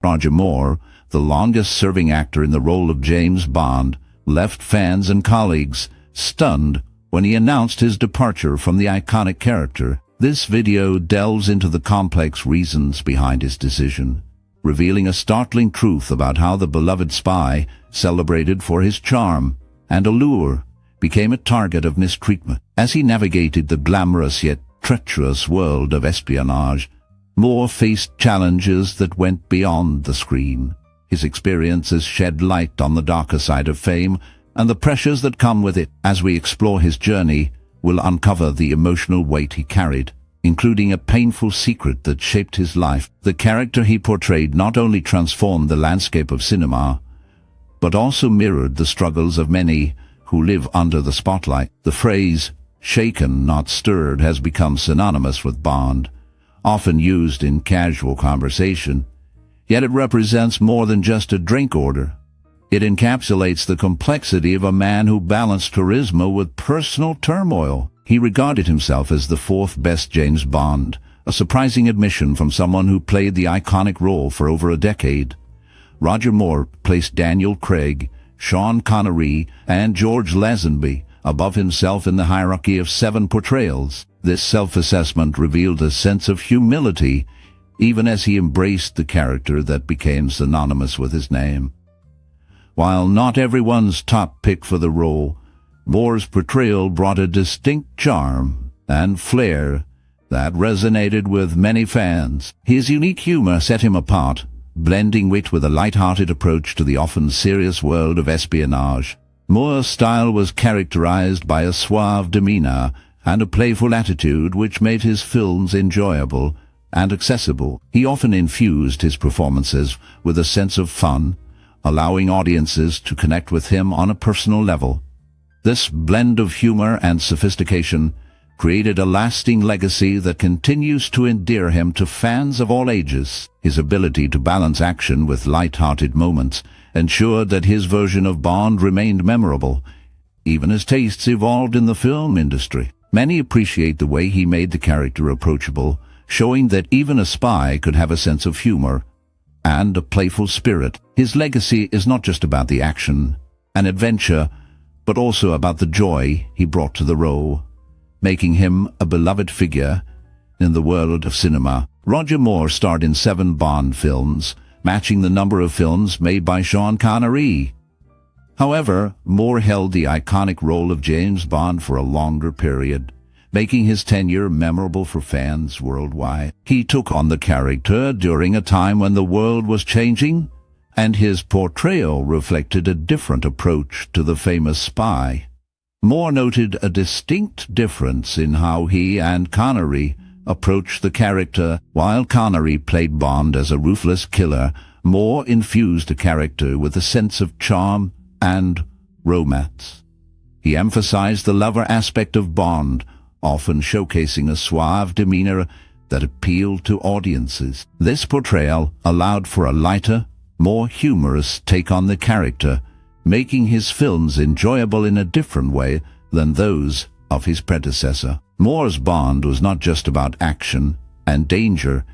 Roger Moore, the longest-serving actor in the role of James Bond, left fans and colleagues stunned when he announced his departure from the iconic character. This video delves into the complex reasons behind his decision, revealing a startling truth about how the beloved spy, celebrated for his charm and allure, became a target of mistreatment. As he navigated the glamorous yet treacherous world of espionage, Moore faced challenges that went beyond the screen. His experiences shed light on the darker side of fame and the pressures that come with it. As we explore his journey, we'll uncover the emotional weight he carried, including a painful secret that shaped his life. The character he portrayed not only transformed the landscape of cinema, but also mirrored the struggles of many who live under the spotlight. The phrase, "shaken, not stirred," has become synonymous with Bond, often used in casual conversation. Yet it represents more than just a drink order. It encapsulates the complexity of a man who balanced charisma with personal turmoil. He regarded himself as the fourth best James Bond, a surprising admission from someone who played the iconic role for over a decade. Roger Moore placed Daniel Craig, Sean Connery, and George Lazenby above himself in the hierarchy of 7 portrayals. This self-assessment revealed a sense of humility, even as he embraced the character that became synonymous with his name. While not everyone's top pick for the role, Moore's portrayal brought a distinct charm and flair that resonated with many fans. His unique humor set him apart, blending wit with a light-hearted approach to the often serious world of espionage. Moore's style was characterized by a suave demeanor and a playful attitude which made his films enjoyable and accessible. He often infused his performances with a sense of fun, allowing audiences to connect with him on a personal level. This blend of humor and sophistication created a lasting legacy that continues to endear him to fans of all ages. His ability to balance action with light-hearted moments ensured that his version of Bond remained memorable, even as tastes evolved in the film industry. Many appreciate the way he made the character approachable, showing that even a spy could have a sense of humor and a playful spirit. His legacy is not just about the action and adventure, but also about the joy he brought to the role, making him a beloved figure in the world of cinema. Roger Moore starred in 7 Bond films, matching the number of films made by Sean Connery. However, Moore held the iconic role of James Bond for a longer period, making his tenure memorable for fans worldwide. He took on the character during a time when the world was changing, and his portrayal reflected a different approach to the famous spy. Moore noted a distinct difference in how he and Connery approached the character. While Connery played Bond as a ruthless killer, Moore infused the character with a sense of charm and romance. He emphasized the lover aspect of Bond, often showcasing a suave demeanor that appealed to audiences. This portrayal allowed for a lighter, more humorous take on the character, making his films enjoyable in a different way than those of his predecessor. Moore's Bond was not just about action and danger.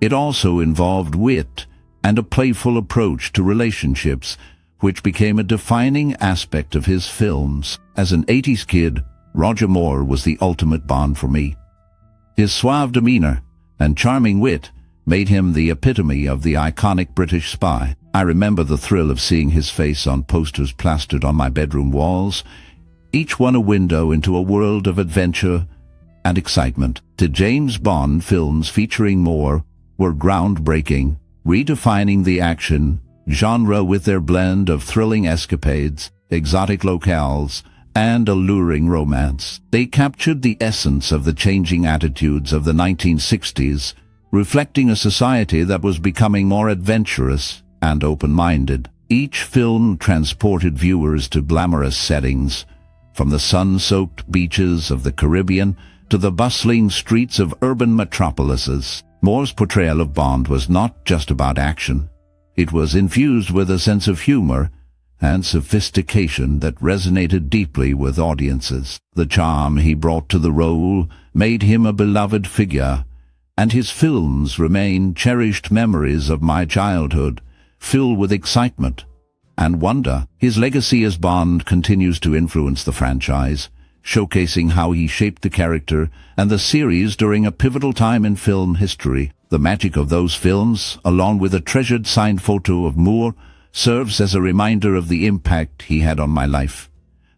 It also involved wit and a playful approach to relationships, which became a defining aspect of his films. As an 80s kid, Roger Moore was the ultimate Bond for me. His suave demeanor and charming wit made him the epitome of the iconic British spy. I remember the thrill of seeing his face on posters plastered on my bedroom walls, each one a window into a world of adventure and excitement. The James Bond films featuring Moore were groundbreaking, redefining the action genre with their blend of thrilling escapades, exotic locales, and alluring romance. They captured the essence of the changing attitudes of the 1960s, reflecting a society that was becoming more adventurous and open-minded. Each film transported viewers to glamorous settings, from the sun-soaked beaches of the Caribbean to the bustling streets of urban metropolises. Moore's portrayal of Bond was not just about action. It was infused with a sense of humor and sophistication that resonated deeply with audiences. The charm he brought to the role made him a beloved figure, and his films remain cherished memories of my childhood, filled with excitement and wonder. His legacy as Bond continues to influence the franchise, showcasing how he shaped the character and the series during a pivotal time in film history. The magic of those films, along with a treasured signed photo of Moore, serves as a reminder of the impact he had on my life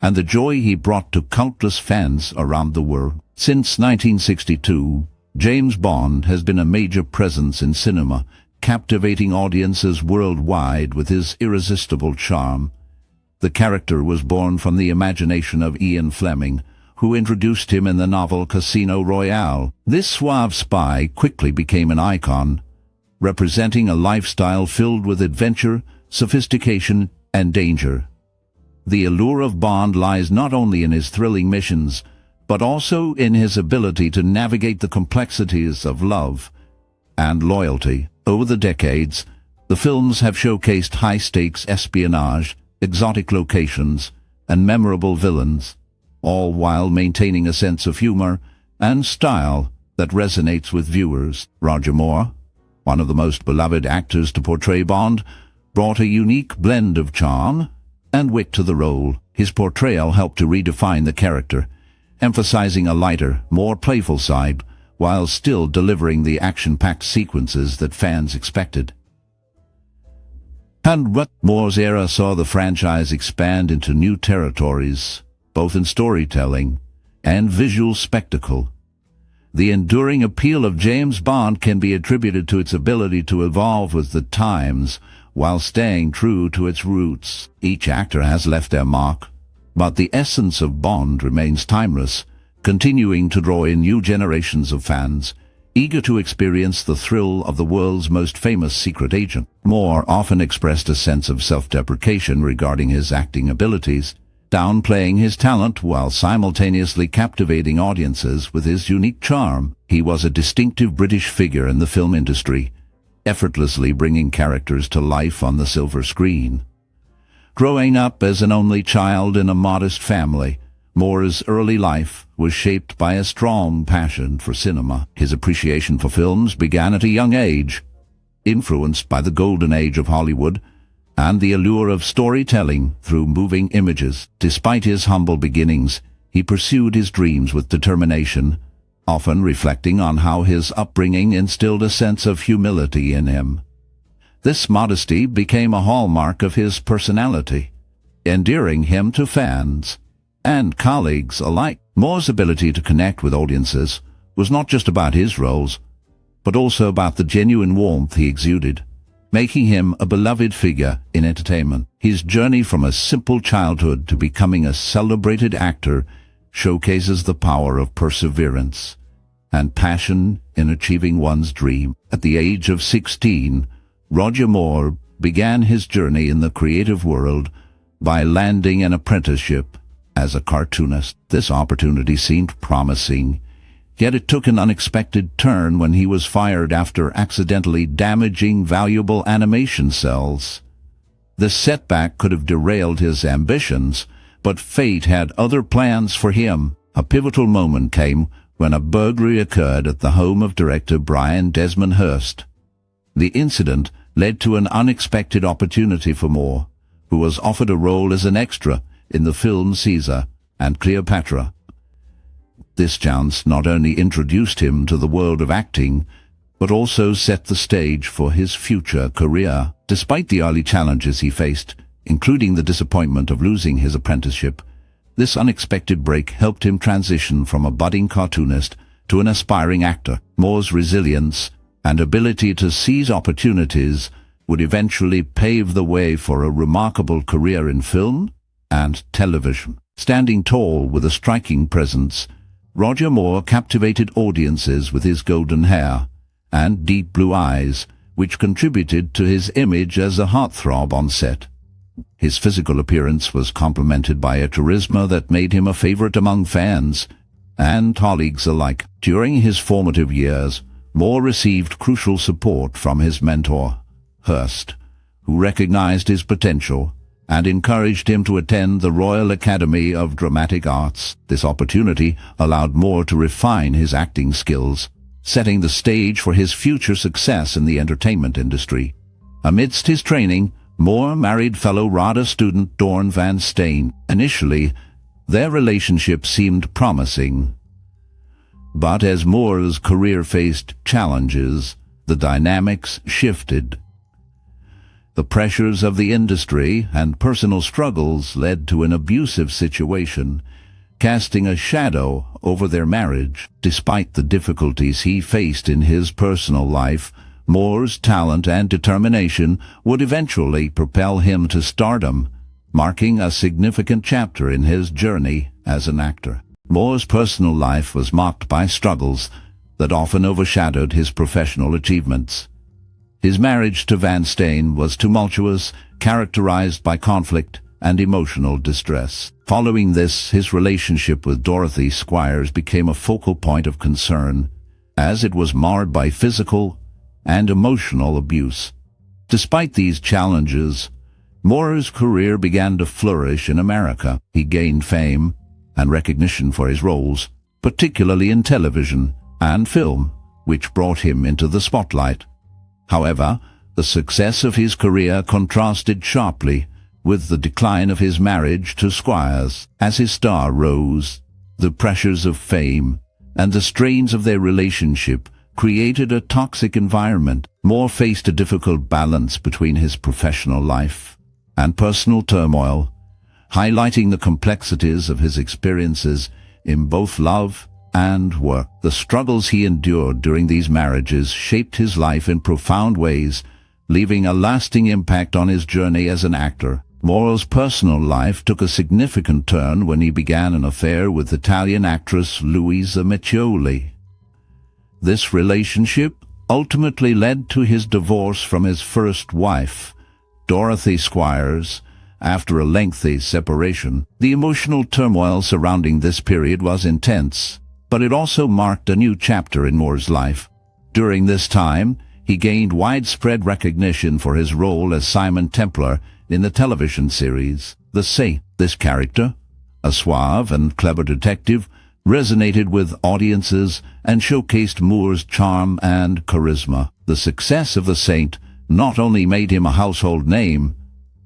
and the joy he brought to countless fans around the world. Since 1962, James Bond has been a major presence in cinema, captivating audiences worldwide with his irresistible charm. The character was born from the imagination of Ian Fleming, who introduced him in the novel Casino Royale. This suave spy quickly became an icon, representing a lifestyle filled with adventure, sophistication, and danger. The allure of Bond lies not only in his thrilling missions, but also in his ability to navigate the complexities of love and loyalty. Over the decades, the films have showcased high-stakes espionage, exotic locations, and memorable villains, all while maintaining a sense of humor and style that resonates with viewers. Roger Moore, one of the most beloved actors to portray Bond, brought a unique blend of charm and wit to the role. His portrayal helped to redefine the character, emphasizing a lighter, more playful side, while still delivering the action-packed sequences that fans expected. And Moore's era saw the franchise expand into new territories, both in storytelling and visual spectacle. The enduring appeal of James Bond can be attributed to its ability to evolve with the times while staying true to its roots. Each actor has left their mark, but the essence of Bond remains timeless, continuing to draw in new generations of fans, eager to experience the thrill of the world's most famous secret agent. Moore often expressed a sense of self-deprecation regarding his acting abilities, downplaying his talent while simultaneously captivating audiences with his unique charm. He was a distinctive British figure in the film industry, effortlessly bringing characters to life on the silver screen. Growing up as an only child in a modest family, Moore's early life was shaped by a strong passion for cinema. His appreciation for films began at a young age, influenced by the golden age of Hollywood and the allure of storytelling through moving images. Despite his humble beginnings, he pursued his dreams with determination, often reflecting on how his upbringing instilled a sense of humility in him. This modesty became a hallmark of his personality, endearing him to fans and colleagues alike. Moore's ability to connect with audiences was not just about his roles, but also about the genuine warmth he exuded, making him a beloved figure in entertainment. His journey from a simple childhood to becoming a celebrated actor showcases the power of perseverance and passion in achieving one's dream. At the age of 16, Roger Moore began his journey in the creative world by landing an apprenticeship as a cartoonist. This opportunity seemed promising, yet it took an unexpected turn when he was fired after accidentally damaging valuable animation cells. This setback could have derailed his ambitions, but fate had other plans for him. A pivotal moment came when a burglary occurred at the home of director Brian Desmond Hurst. The incident led to an unexpected opportunity for Moore, who was offered a role as an extra in the film Caesar and Cleopatra. This chance not only introduced him to the world of acting, but also set the stage for his future career. Despite the early challenges he faced, including the disappointment of losing his apprenticeship, this unexpected break helped him transition from a budding cartoonist to an aspiring actor. Moore's resilience and ability to seize opportunities would eventually pave the way for a remarkable career in film and television. Standing tall with a striking presence, Roger Moore captivated audiences with his golden hair and deep blue eyes, which contributed to his image as a heartthrob on set. His physical appearance was complemented by a charisma that made him a favorite among fans and colleagues alike. During his formative years, Moore received crucial support from his mentor, Hurst, who recognized his potential and encouraged him to attend the Royal Academy of Dramatic Arts. This opportunity allowed Moore to refine his acting skills, setting the stage for his future success in the entertainment industry. Amidst his training, Moore married fellow RADA student Dorn Van Steen. Initially, their relationship seemed promising. But as Moore's career faced challenges, the dynamics shifted. The pressures of the industry and personal struggles led to an abusive situation, casting a shadow over their marriage. Despite the difficulties he faced in his personal life, Moore's talent and determination would eventually propel him to stardom, marking a significant chapter in his journey as an actor. Moore's personal life was marked by struggles that often overshadowed his professional achievements. His marriage to Van Steen was tumultuous, characterized by conflict and emotional distress. Following this, his relationship with Dorothy Squires became a focal point of concern, as it was marred by physical and emotional abuse. Despite these challenges, Moore's career began to flourish in America. He gained fame and recognition for his roles, particularly in television and film, which brought him into the spotlight. However, the success of his career contrasted sharply with the decline of his marriage to Squires. As his star rose, the pressures of fame and the strains of their relationship created a toxic environment. Moore faced a difficult balance between his professional life and personal turmoil, highlighting the complexities of his experiences in both love and work. The struggles he endured during these marriages shaped his life in profound ways, leaving a lasting impact on his journey as an actor. Moore's personal life took a significant turn when he began an affair with Italian actress Louisa Michioli. This relationship ultimately led to his divorce from his first wife, Dorothy Squires, after a lengthy separation. The emotional turmoil surrounding this period was intense, but it also marked a new chapter in Moore's life. During this time, he gained widespread recognition for his role as Simon Templar in the television series The Saint. This character, a suave and clever detective, resonated with audiences and showcased Moore's charm and charisma. The success of The Saint not only made him a household name,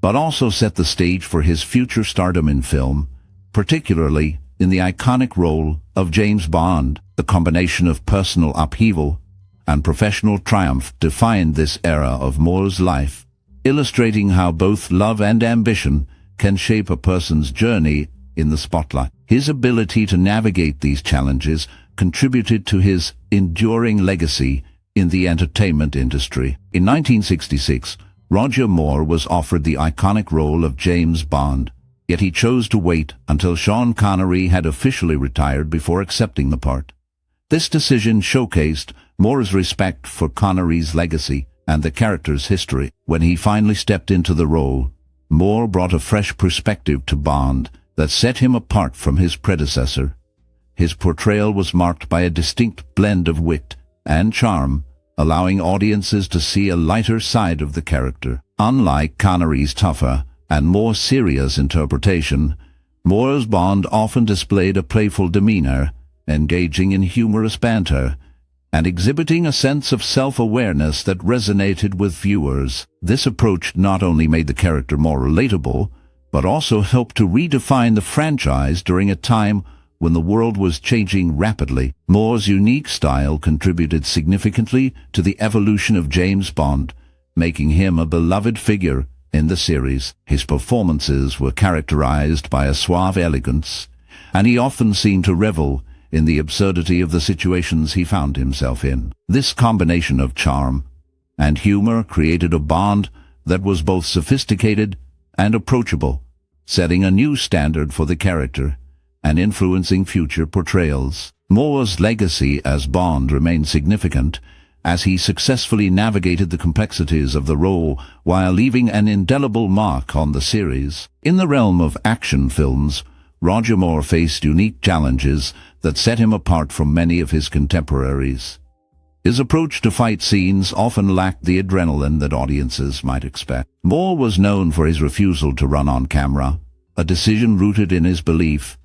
but also set the stage for his future stardom in film, particularly in the iconic role of James Bond. The combination of personal upheaval and professional triumph defined this era of Moore's life, illustrating how both love and ambition can shape a person's journey in the spotlight. His ability to navigate these challenges contributed to his enduring legacy in the entertainment industry. In 1966, Roger Moore was offered the iconic role of James Bond, yet he chose to wait until Sean Connery had officially retired before accepting the part. This decision showcased Moore's respect for Connery's legacy and the character's history. When he finally stepped into the role, Moore brought a fresh perspective to Bond that set him apart from his predecessor. His portrayal was marked by a distinct blend of wit and charm, allowing audiences to see a lighter side of the character. Unlike Connery's tougher and more serious interpretation, Moore's Bond often displayed a playful demeanor, engaging in humorous banter, and exhibiting a sense of self-awareness that resonated with viewers. This approach not only made the character more relatable, but also helped to redefine the franchise during a time when the world was changing rapidly. Moore's unique style contributed significantly to the evolution of James Bond, making him a beloved figure in the series. His performances were characterized by a suave elegance, and he often seemed to revel in the absurdity of the situations he found himself in. This combination of charm and humor created a Bond that was both sophisticated and approachable, setting a new standard for the character and influencing future portrayals. Moore's legacy as Bond remained significant, as he successfully navigated the complexities of the role while leaving an indelible mark on the series. In the realm of action films, Roger Moore faced unique challenges that set him apart from many of his contemporaries. His approach to fight scenes often lacked the adrenaline that audiences might expect. Moore was known for his refusal to run on camera, a decision rooted in his belief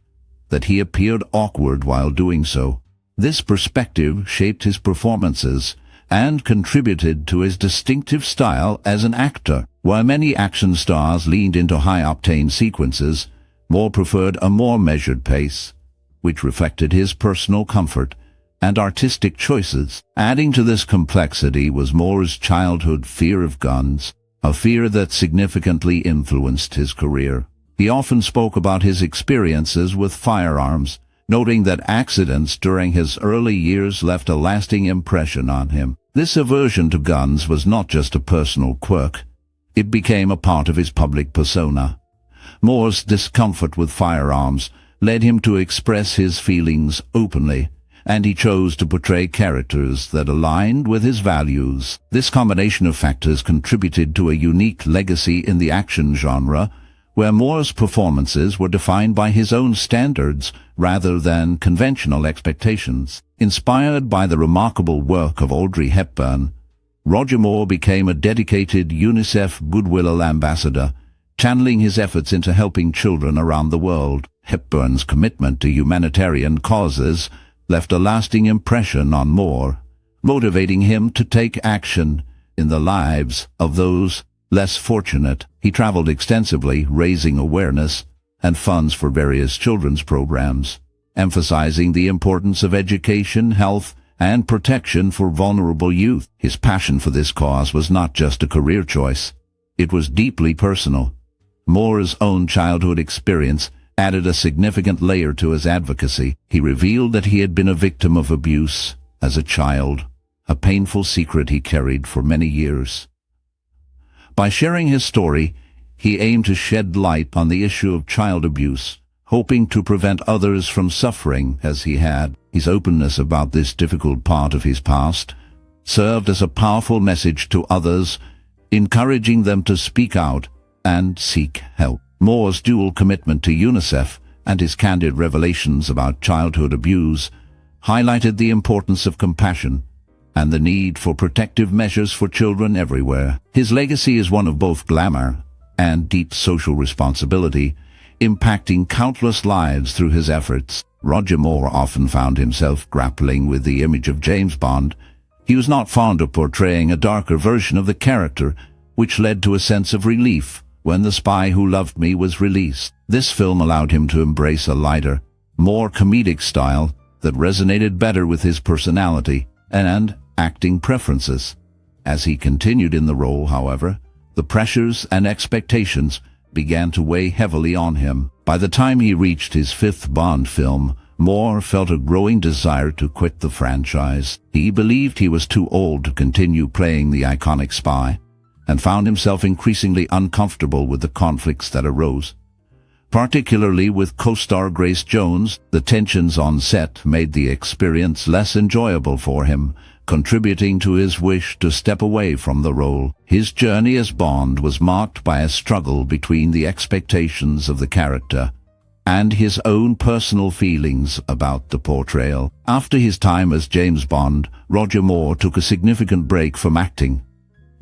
that he appeared awkward while doing so. This perspective shaped his performances and contributed to his distinctive style as an actor. While many action stars leaned into high-octane sequences, Moore preferred a more measured pace, which reflected his personal comfort and artistic choices. Adding to this complexity was Moore's childhood fear of guns, a fear that significantly influenced his career. He often spoke about his experiences with firearms, noting that accidents during his early years left a lasting impression on him. This aversion to guns was not just a personal quirk. It became a part of his public persona. Moore's discomfort with firearms led him to express his feelings openly, and he chose to portray characters that aligned with his values. This combination of factors contributed to a unique legacy in the action genre, where Moore's performances were defined by his own standards rather than conventional expectations. Inspired by the remarkable work of Audrey Hepburn, Roger Moore became a dedicated UNICEF Goodwill Ambassador, channeling his efforts into helping children around the world. Hepburn's commitment to humanitarian causes left a lasting impression on Moore, motivating him to take action in the lives of those less fortunate. He traveled extensively, raising awareness and funds for various children's programs, emphasizing the importance of education, health, and protection for vulnerable youth. His passion for this cause was not just a career choice. It was deeply personal. Moore's own childhood experience added a significant layer to his advocacy. He revealed that he had been a victim of abuse as a child, a painful secret he carried for many years. By sharing his story, he aimed to shed light on the issue of child abuse, hoping to prevent others from suffering as he had. His openness about this difficult part of his past served as a powerful message to others, encouraging them to speak out and seek help. Moore's dual commitment to UNICEF and his candid revelations about childhood abuse highlighted the importance of compassion and the need for protective measures for children everywhere. His legacy is one of both glamour and deep social responsibility, impacting countless lives through his efforts. Roger Moore often found himself grappling with the image of James Bond. He was not fond of portraying a darker version of the character, which led to a sense of relief when The Spy Who Loved Me was released. This film allowed him to embrace a lighter, more comedic style that resonated better with his personality and acting preferences. As he continued in the role, however, the pressures and expectations began to weigh heavily on him. By the time he reached his fifth Bond film, Moore felt a growing desire to quit the franchise. He believed he was too old to continue playing the iconic spy, and found himself increasingly uncomfortable with the conflicts that arose. Particularly with co-star Grace Jones, the tensions on set made the experience less enjoyable for him, contributing to his wish to step away from the role. His journey as Bond was marked by a struggle between the expectations of the character and his own personal feelings about the portrayal. After his time as James Bond, Roger Moore took a significant break from acting.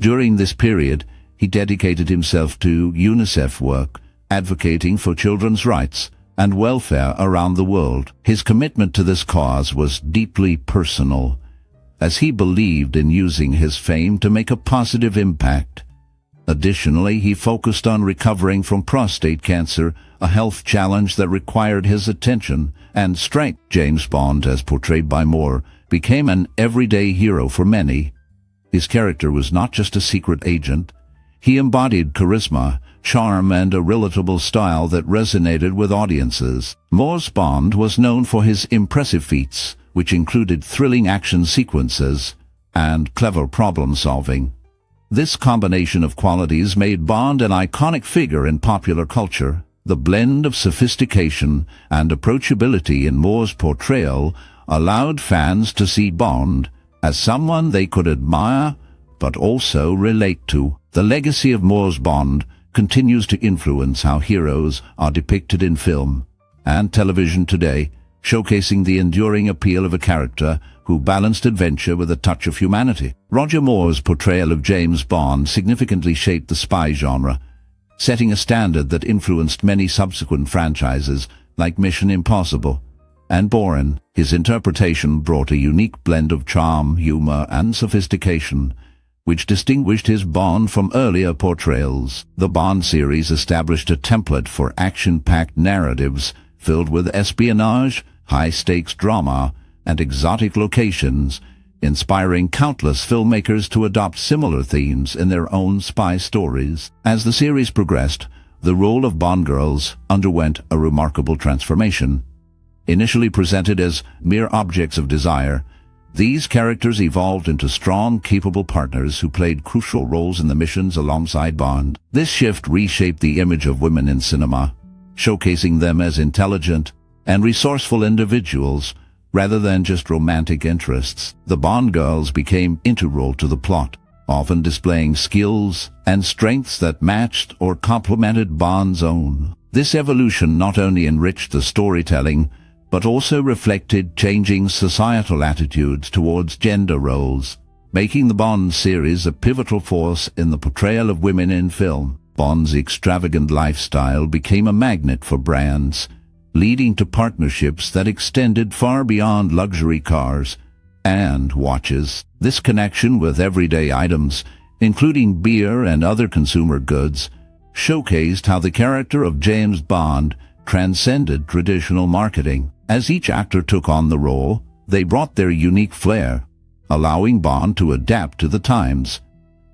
During this period, he dedicated himself to UNICEF work, advocating for children's rights and welfare around the world. His commitment to this cause was deeply personal, as he believed in using his fame to make a positive impact. Additionally, he focused on recovering from prostate cancer, a health challenge that required his attention and strength. James Bond, as portrayed by Moore, became an everyday hero for many. His character was not just a secret agent. He embodied charisma, charm, and a relatable style that resonated with audiences. Moore's Bond was known for his impressive feats, which included thrilling action sequences and clever problem-solving. This combination of qualities made Bond an iconic figure in popular culture. The blend of sophistication and approachability in Moore's portrayal allowed fans to see Bond as someone they could admire but also relate to. The legacy of Moore's Bond continues to influence how heroes are depicted in film and television today, showcasing the enduring appeal of a character who balanced adventure with a touch of humanity. Roger Moore's portrayal of James Bond significantly shaped the spy genre, setting a standard that influenced many subsequent franchises like Mission Impossible and Bourne. His interpretation brought a unique blend of charm, humor, and sophistication, which distinguished his Bond from earlier portrayals. The Bond series established a template for action-packed narratives filled with espionage, high-stakes drama, and exotic locations, inspiring countless filmmakers to adopt similar themes in their own spy stories. As the series progressed, the role of Bond girls underwent a remarkable transformation. Initially presented as mere objects of desire, these characters evolved into strong, capable partners who played crucial roles in the missions alongside Bond. This shift reshaped the image of women in cinema, showcasing them as intelligent and resourceful individuals rather than just romantic interests. The Bond girls became integral to the plot, often displaying skills and strengths that matched or complemented Bond's own. This evolution not only enriched the storytelling, but also reflected changing societal attitudes towards gender roles, making the Bond series a pivotal force in the portrayal of women in film. Bond's extravagant lifestyle became a magnet for brands, leading to partnerships that extended far beyond luxury cars and watches. This connection with everyday items, including beer and other consumer goods, showcased how the character of James Bond transcended traditional marketing. As each actor took on the role, they brought their unique flair, allowing Bond to adapt to the times.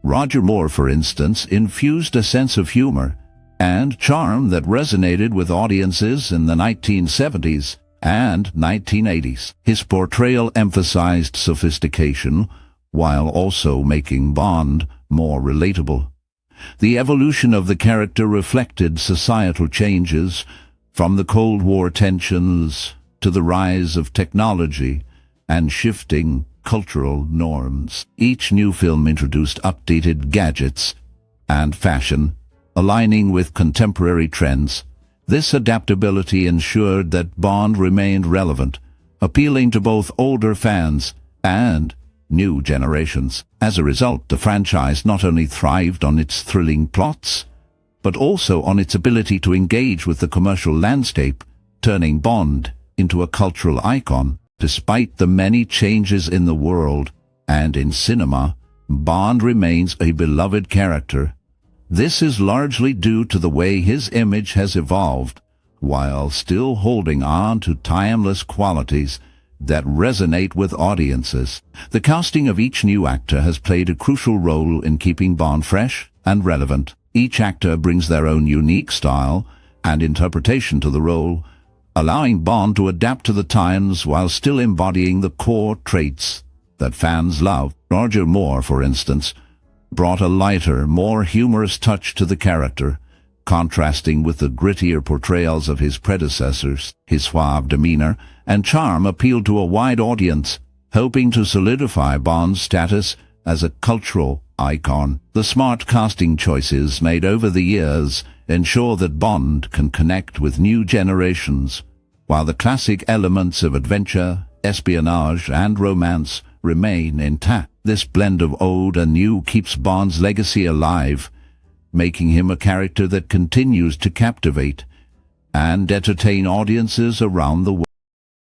Roger Moore, for instance, infused a sense of humor and charm that resonated with audiences in the 1970s and 1980s. His portrayal emphasized sophistication while also making Bond more relatable. The evolution of the character reflected societal changes, from the Cold War tensions to the rise of technology and shifting cultural norms. Each new film introduced updated gadgets and fashion, aligning with contemporary trends. This adaptability ensured that Bond remained relevant, appealing to both older fans and new generations. As a result, the franchise not only thrived on its thrilling plots, but also on its ability to engage with the commercial landscape, turning Bond into a cultural icon. Despite the many changes in the world and in cinema, Bond remains a beloved character. This is largely due to the way his image has evolved, while still holding on to timeless qualities that resonate with audiences. The casting of each new actor has played a crucial role in keeping Bond fresh and relevant. Each actor brings their own unique style and interpretation to the role, allowing Bond to adapt to the times while still embodying the core traits that fans love. Roger Moore, for instance, brought a lighter, more humorous touch to the character, contrasting with the grittier portrayals of his predecessors. His suave demeanor and charm appealed to a wide audience, helping to solidify Bond's status as a cultural icon. The smart casting choices made over the years ensure that Bond can connect with new generations, while the classic elements of adventure, espionage, and romance remain intact. This blend of old and new keeps Bond's legacy alive, making him a character that continues to captivate and entertain audiences around the world.